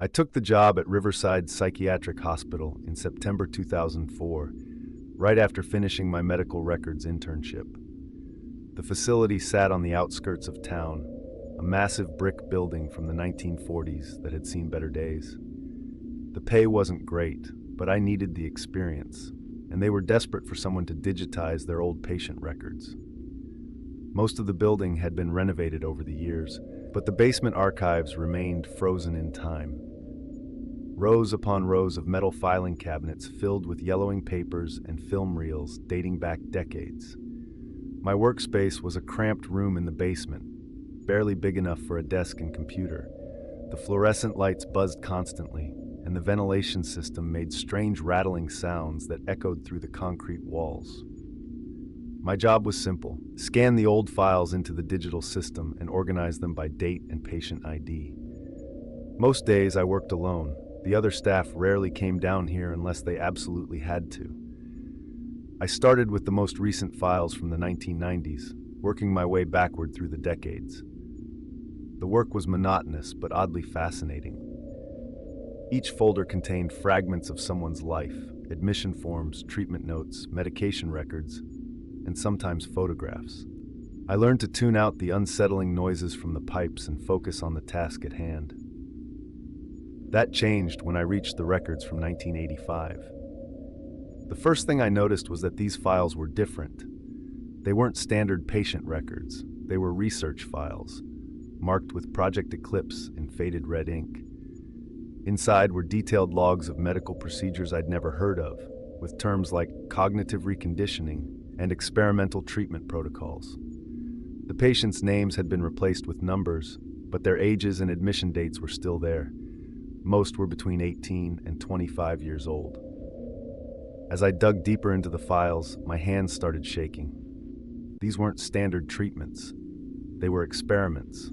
I took the job at Riverside Psychiatric Hospital in September 2004, right after finishing my medical records internship. The facility sat on the outskirts of town, a massive brick building from the 1940s that had seen better days. The pay wasn't great, but I needed the experience, and they were desperate for someone to digitize their old patient records. Most of the building had been renovated over the years, but the basement archives remained frozen in time. Rows upon rows of metal filing cabinets filled with yellowing papers and film reels dating back decades. My workspace was a cramped room in the basement, barely big enough for a desk and computer. The fluorescent lights buzzed constantly, and the ventilation system made strange rattling sounds that echoed through the concrete walls. My job was simple: scan the old files into the digital system and organize them by date and patient ID. Most days I worked alone. The other staff rarely came down here unless they absolutely had to. I started with the most recent files from the 1990s, working my way backward through the decades. The work was monotonous but oddly fascinating. Each folder contained fragments of someone's life: admission forms, treatment notes, medication records, and sometimes photographs. I learned to tune out the unsettling noises from the pipes and focus on the task at hand. That changed when I reached the records from 1985. The first thing I noticed was that these files were different. They weren't standard patient records. They were research files, marked with Project Eclipse in faded red ink. Inside were detailed logs of medical procedures I'd never heard of, with terms like cognitive reconditioning and experimental treatment protocols. The patients' names had been replaced with numbers, but their ages and admission dates were still there. Most were between 18 and 25 years old. As I dug deeper into the files, my hands started shaking. These weren't standard treatments. They were experiments.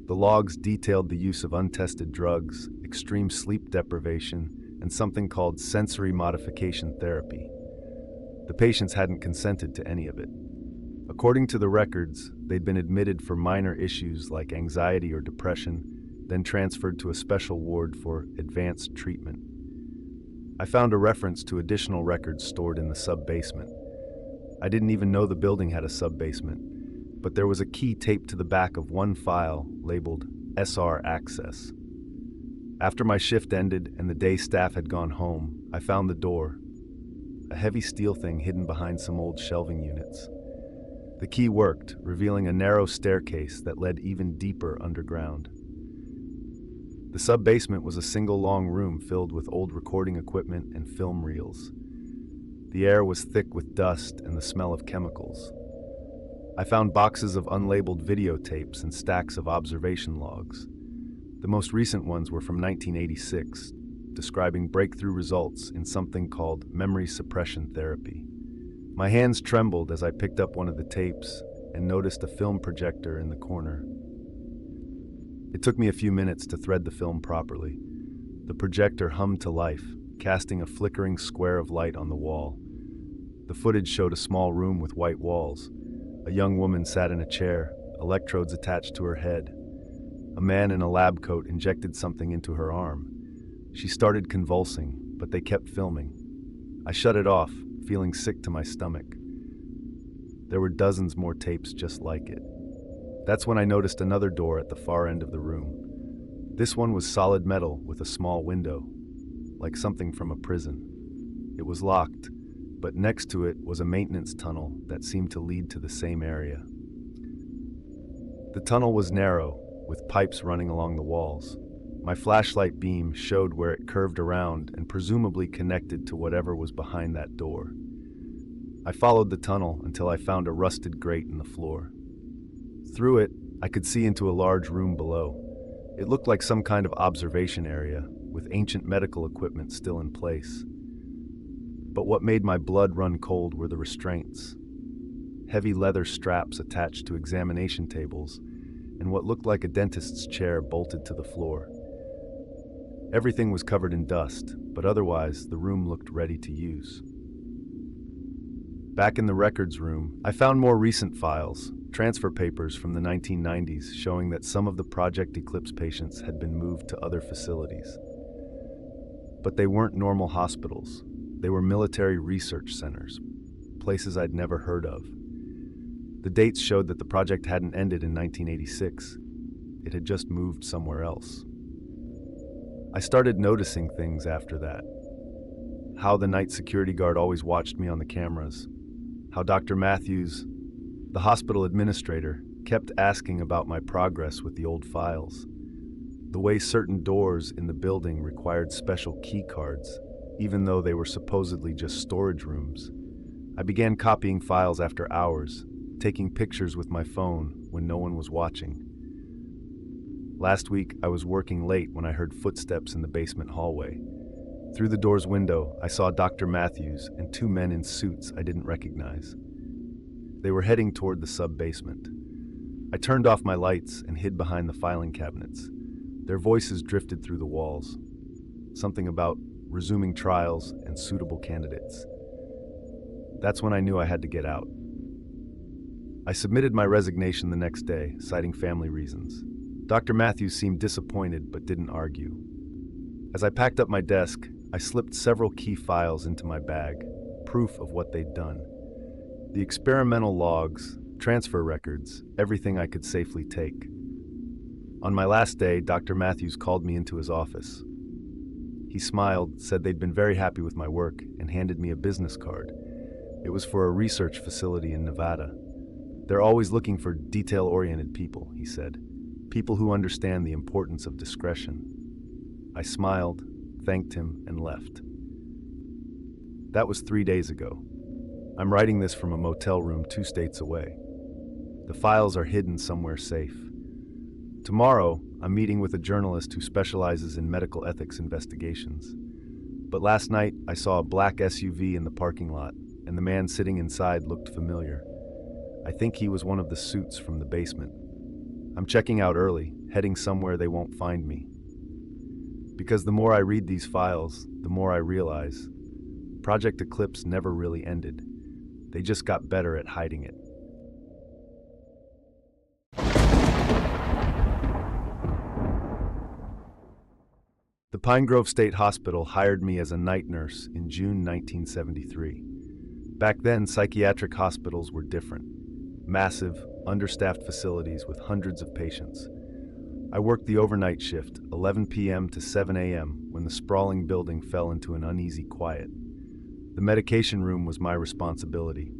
The logs detailed the use of untested drugs, extreme sleep deprivation, and something called sensory modification therapy. The patients hadn't consented to any of it. According to the records, they'd been admitted for minor issues like anxiety or depression, then transferred to a special ward for advanced treatment. I found a reference to additional records stored in the sub-basement. I didn't even know the building had a sub-basement, but there was a key taped to the back of one file labeled SR Access. After my shift ended and the day staff had gone home, I found the door, a heavy steel thing hidden behind some old shelving units. The key worked, revealing a narrow staircase that led even deeper underground. The sub-basement was a single long room filled with old recording equipment and film reels. The air was thick with dust and the smell of chemicals. I found boxes of unlabeled videotapes and stacks of observation logs. The most recent ones were from 1986, describing breakthrough results in something called memory suppression therapy. My hands trembled as I picked up one of the tapes and noticed a film projector in the corner. It took me a few minutes to thread the film properly. The projector hummed to life, casting a flickering square of light on the wall. The footage showed a small room with white walls. A young woman sat in a chair, electrodes attached to her head. A man in a lab coat injected something into her arm. She started convulsing, but they kept filming. I shut it off, feeling sick to my stomach. There were dozens more tapes just like it. That's when I noticed another door at the far end of the room. This one was solid metal with a small window, like something from a prison. It was locked, but next to it was a maintenance tunnel that seemed to lead to the same area. The tunnel was narrow, with pipes running along the walls. My flashlight beam showed where it curved around and presumably connected to whatever was behind that door. I followed the tunnel until I found a rusted grate in the floor. Through it, I could see into a large room below. It looked like some kind of observation area, with ancient medical equipment still in place. But what made my blood run cold were the restraints. Heavy leather straps attached to examination tables, and what looked like a dentist's chair bolted to the floor. Everything was covered in dust, but otherwise the room looked ready to use. Back in the records room, I found more recent files, transfer papers from the 1990s showing that some of the Project Eclipse patients had been moved to other facilities. But they weren't normal hospitals. They were military research centers, places I'd never heard of. The dates showed that the project hadn't ended in 1986. It had just moved somewhere else. I started noticing things after that. How the night security guard always watched me on the cameras. How Dr. Matthews, the hospital administrator, kept asking about my progress with the old files. The way certain doors in the building required special key cards, even though they were supposedly just storage rooms. I began copying files after hours, taking pictures with my phone when no one was watching. Last week, I was working late when I heard footsteps in the basement hallway. Through the door's window, I saw Dr. Matthews and two men in suits I didn't recognize. They were heading toward the sub-basement. I turned off my lights and hid behind the filing cabinets. Their voices drifted through the walls. Something about resuming trials and suitable candidates. That's when I knew I had to get out. I submitted my resignation the next day, citing family reasons. Dr. Matthews seemed disappointed but didn't argue. As I packed up my desk, I slipped several key files into my bag, proof of what they'd done. The experimental logs, transfer records, everything I could safely take. On my last day, Dr. Matthews called me into his office. He smiled, said they'd been very happy with my work, and handed me a business card. It was for a research facility in Nevada. They're always looking for detail-oriented people, he said. People who understand the importance of discretion. I smiled, thanked him, and left. That was 3 days ago. I'm writing this from a motel room 2 states away. The files are hidden somewhere safe. Tomorrow, I'm meeting with a journalist who specializes in medical ethics investigations. But last night, I saw a black SUV in the parking lot, and the man sitting inside looked familiar. I think he was one of the suits from the basement. I'm checking out early, heading somewhere they won't find me. Because the more I read these files, the more I realize Project Eclipse never really ended. They just got better at hiding it. The Pine Grove State Hospital hired me as a night nurse in June 1973. Back then, psychiatric hospitals were different. Massive, understaffed facilities with hundreds of patients. I worked the overnight shift, 11 p.m. to 7 a.m., when the sprawling building fell into an uneasy quiet. The medication room was my responsibility,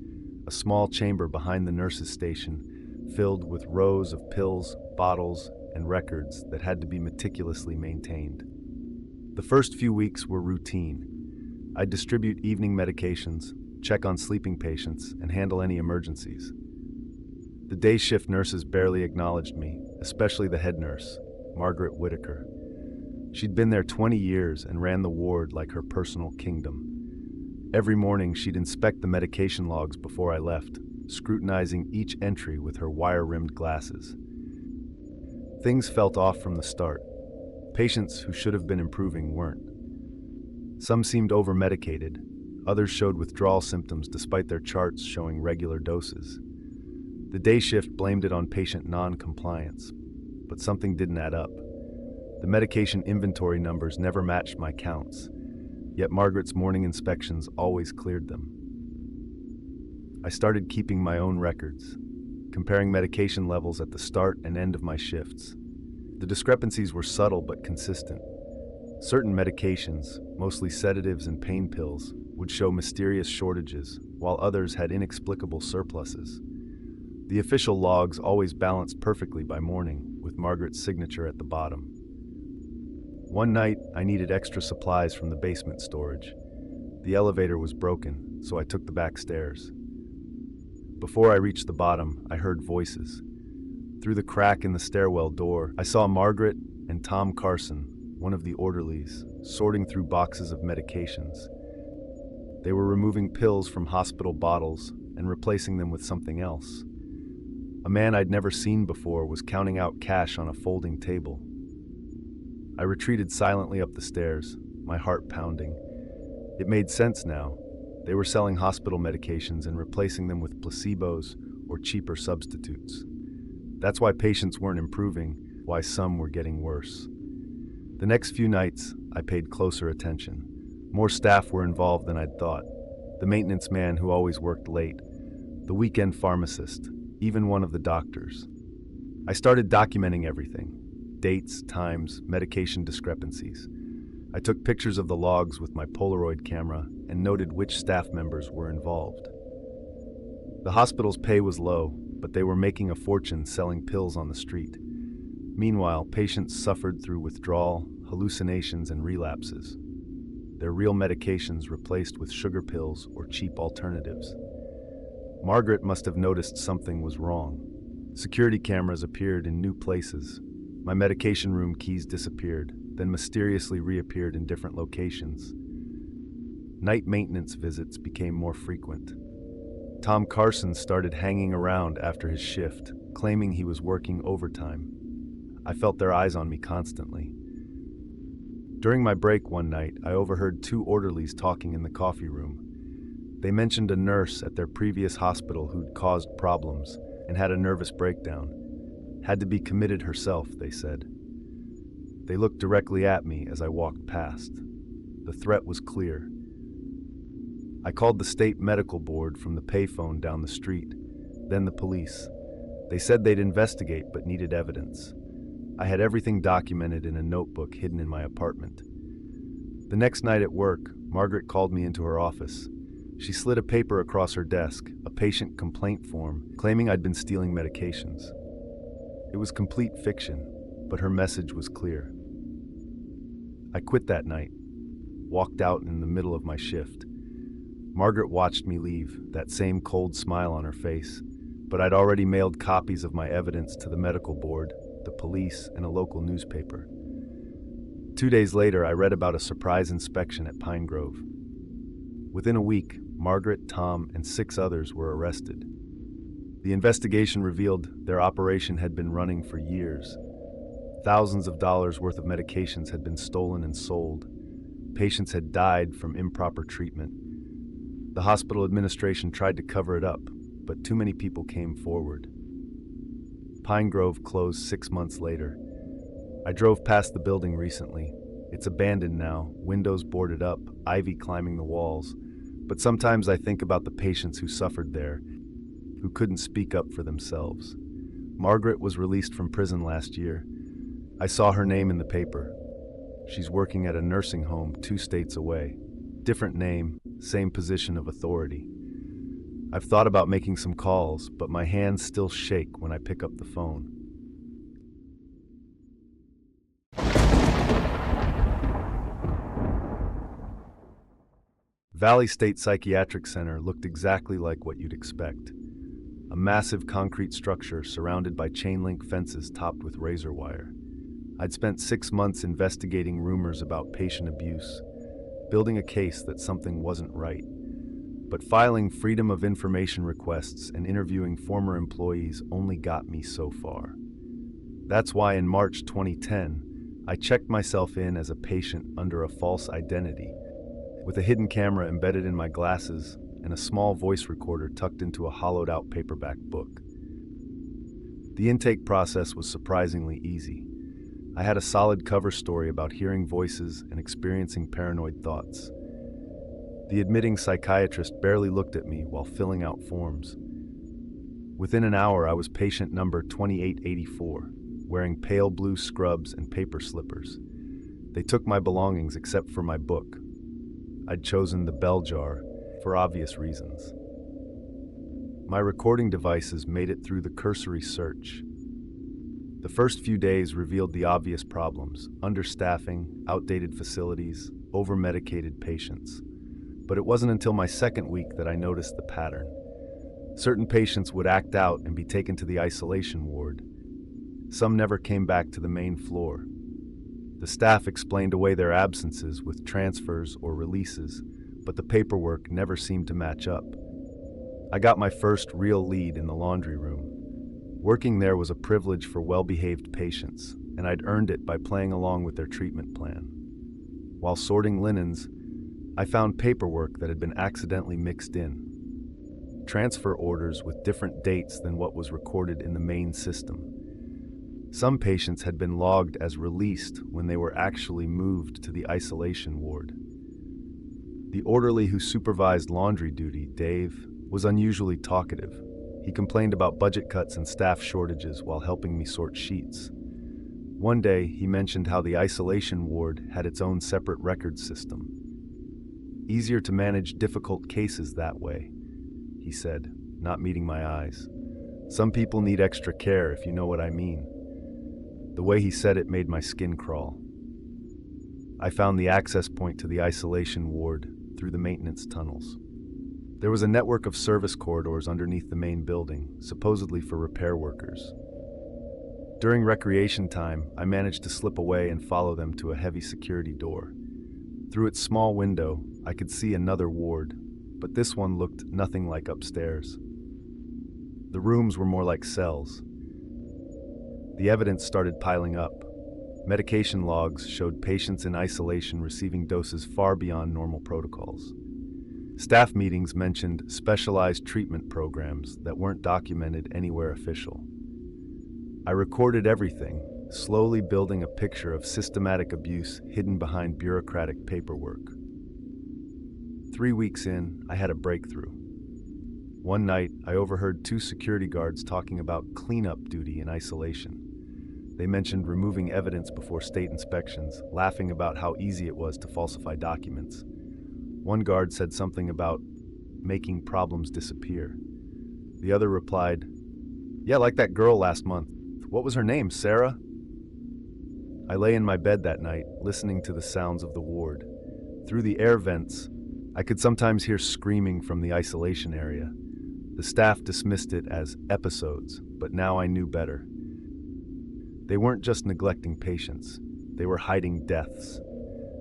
a small chamber behind the nurse's station, filled with rows of pills, bottles, and records that had to be meticulously maintained. The first few weeks were routine. I'd distribute evening medications, check on sleeping patients, and handle any emergencies. The day shift nurses barely acknowledged me, especially the head nurse, Margaret Whitaker. She'd been there 20 years and ran the ward like her personal kingdom. Every morning, she'd inspect the medication logs before I left, scrutinizing each entry with her wire-rimmed glasses. Things felt off from the start. Patients who should have been improving weren't. Some seemed over-medicated. Others showed withdrawal symptoms despite their charts showing regular doses. The day shift blamed it on patient non-compliance, but something didn't add up. The medication inventory numbers never matched my counts, yet Margaret's morning inspections always cleared them. I started keeping my own records, comparing medication levels at the start and end of my shifts. The discrepancies were subtle but consistent. Certain medications, mostly sedatives and pain pills, would show mysterious shortages, while others had inexplicable surpluses. The official logs always balanced perfectly by morning, with Margaret's signature at the bottom. One night, I needed extra supplies from the basement storage. The elevator was broken, so I took the back stairs. Before I reached the bottom, I heard voices. Through the crack in the stairwell door, I saw Margaret and Tom Carson, one of the orderlies, sorting through boxes of medications. They were removing pills from hospital bottles and replacing them with something else. A man I'd never seen before was counting out cash on a folding table. I retreated silently up the stairs, my heart pounding. It made sense now. They were selling hospital medications and replacing them with placebos or cheaper substitutes. That's why patients weren't improving, why some were getting worse. The next few nights, I paid closer attention. More staff were involved than I'd thought. The maintenance man who always worked late, the weekend pharmacist, even one of the doctors. I started documenting everything: dates, times, medication discrepancies. I took pictures of the logs with my Polaroid camera and noted which staff members were involved. The hospital's pay was low, but they were making a fortune selling pills on the street. Meanwhile, patients suffered through withdrawal, hallucinations, and relapses. Their real medications replaced with sugar pills or cheap alternatives. Margaret must have noticed something was wrong. Security cameras appeared in new places. My medication room keys disappeared, then mysteriously reappeared in different locations. Night maintenance visits became more frequent. Tom Carson started hanging around after his shift, claiming he was working overtime. I felt their eyes on me constantly. During my break one night, I overheard two orderlies talking in the coffee room. They mentioned a nurse at their previous hospital who'd caused problems and had a nervous breakdown. Had to be committed herself, they said. They looked directly at me as I walked past. The threat was clear. I called the state medical board from the payphone down the street, then the police. They said they'd investigate but needed evidence. I had everything documented in a notebook hidden in my apartment. The next night at work, Margaret called me into her office. She slid a paper across her desk, a patient complaint form, claiming I'd been stealing medications. It was complete fiction, but her message was clear. I quit that night, walked out in the middle of my shift. Margaret watched me leave, that same cold smile on her face, but I'd already mailed copies of my evidence to the medical board, the police, and a local newspaper. 2 days later, I read about a surprise inspection at Pine Grove. Within a week, Margaret, Tom, and 6 others were arrested. The investigation revealed their operation had been running for years. Thousands of dollars worth of medications had been stolen and sold. Patients had died from improper treatment. The hospital administration tried to cover it up, but too many people came forward. Pine Grove closed 6 months later. I drove past the building recently. It's abandoned now, windows boarded up, ivy climbing the walls. But sometimes I think about the patients who suffered there, who couldn't speak up for themselves. Margaret was released from prison last year. I saw her name in the paper. She's working at a nursing home 2 states away. Different name, same position of authority. I've thought about making some calls, but my hands still shake when I pick up the phone. Valley State Psychiatric Center looked exactly like what you'd expect. A massive concrete structure surrounded by chain-link fences topped with razor wire. I'd spent 6 months investigating rumors about patient abuse, building a case that something wasn't right. But filing Freedom of Information requests and interviewing former employees only got me so far. That's why in March 2010, I checked myself in as a patient under a false identity, with a hidden camera embedded in my glasses and a small voice recorder tucked into a hollowed-out paperback book. The intake process was surprisingly easy. I had a solid cover story about hearing voices and experiencing paranoid thoughts. The admitting psychiatrist barely looked at me while filling out forms. Within an hour, I was patient number 2884, wearing pale blue scrubs and paper slippers. They took my belongings except for my book. I'd chosen the bell jar for obvious reasons. My recording devices made it through the cursory search. The first few days revealed the obvious problems: understaffing, outdated facilities, over-medicated patients. But it wasn't until my second week that I noticed the pattern. Certain patients would act out and be taken to the isolation ward. Some never came back to the main floor. The staff explained away their absences with transfers or releases, but the paperwork never seemed to match up. I got my first real lead in the laundry room. Working there was a privilege for well-behaved patients, and I'd earned it by playing along with their treatment plan. While sorting linens, I found paperwork that had been accidentally mixed in. transfer orders with different dates than what was recorded in the main system. Some patients had been logged as released when they were actually moved to the isolation ward. The orderly who supervised laundry duty, Dave, was unusually talkative. He complained about budget cuts and staff shortages while helping me sort sheets. One day, he mentioned how the isolation ward had its own separate record system. Easier to manage difficult cases that way, he said, not meeting my eyes. Some people need extra care, if you know what I mean. The way he said it made my skin crawl. I found the access point to the isolation ward through the maintenance tunnels. There was a network of service corridors underneath the main building, supposedly for repair workers. During recreation time, I managed to slip away and follow them to a heavy security door. Through its small window, I could see another ward, but this one looked nothing like upstairs. The rooms were more like cells. The evidence started piling up. Medication logs showed patients in isolation receiving doses far beyond normal protocols. Staff meetings mentioned specialized treatment programs that weren't documented anywhere official. I recorded everything, slowly building a picture of systematic abuse hidden behind bureaucratic paperwork. 3 weeks in, I had a breakthrough. One night, I overheard 2 security guards talking about cleanup duty in isolation. They mentioned removing evidence before state inspections, laughing about how easy it was to falsify documents. One guard said something about making problems disappear. The other replied, "Yeah, like that girl last month. What was her name, Sarah?" I lay in my bed that night, listening to the sounds of the ward. Through the air vents, I could sometimes hear screaming from the isolation area. The staff dismissed it as episodes, but now I knew better. They weren't just neglecting patients, they were hiding deaths.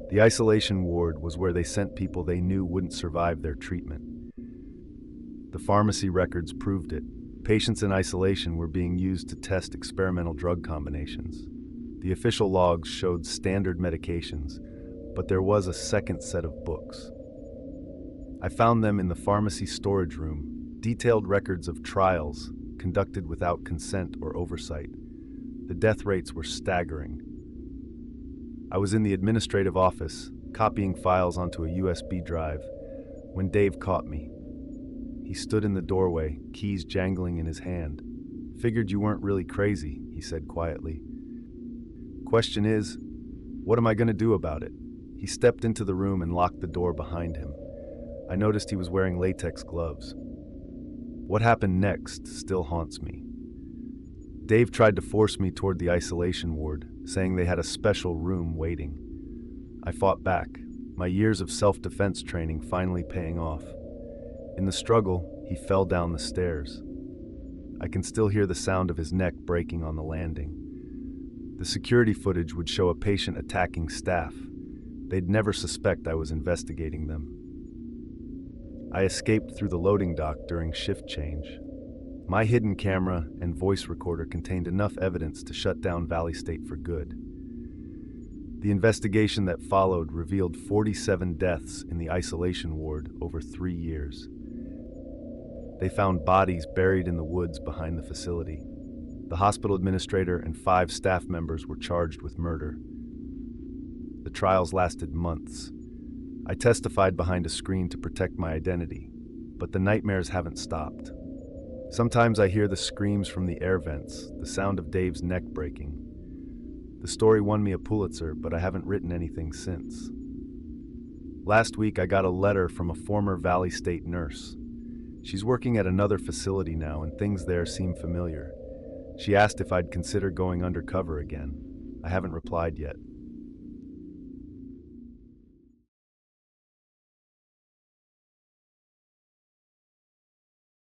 The isolation ward was where they sent people they knew wouldn't survive their treatment. The pharmacy records proved it. Patients in isolation were being used to test experimental drug combinations. The official logs showed standard medications, but there was a second set of books. I found them in the pharmacy storage room, detailed records of trials conducted without consent or oversight. The death rates were staggering. I was in the administrative office, copying files onto a USB drive, when Dave caught me. He stood in the doorway, keys jangling in his hand. "Figured you weren't really crazy," he said quietly. "Question is, what am I going to do about it?" He stepped into the room and locked the door behind him. I noticed he was wearing latex gloves. What happened next still haunts me. Dave tried to force me toward the isolation ward, saying they had a special room waiting. I fought back, my years of self-defense training finally paying off. In the struggle, he fell down the stairs. I can still hear the sound of his neck breaking on the landing. The security footage would show a patient attacking staff. They'd never suspect I was investigating them. I escaped through the loading dock during shift change. My hidden camera and voice recorder contained enough evidence to shut down Valley State for good. The investigation that followed revealed 47 deaths in the isolation ward over 3 years. They found bodies buried in the woods behind the facility. The hospital administrator and 5 staff members were charged with murder. The trials lasted months. I testified behind a screen to protect my identity, but the nightmares haven't stopped. Sometimes I hear the screams from the air vents, the sound of Dave's neck breaking. The story won me a Pulitzer, but I haven't written anything since. Last week I got a letter from a former Valley State nurse. She's working at another facility now, and things there seem familiar. She asked if I'd consider going undercover again. I haven't replied yet.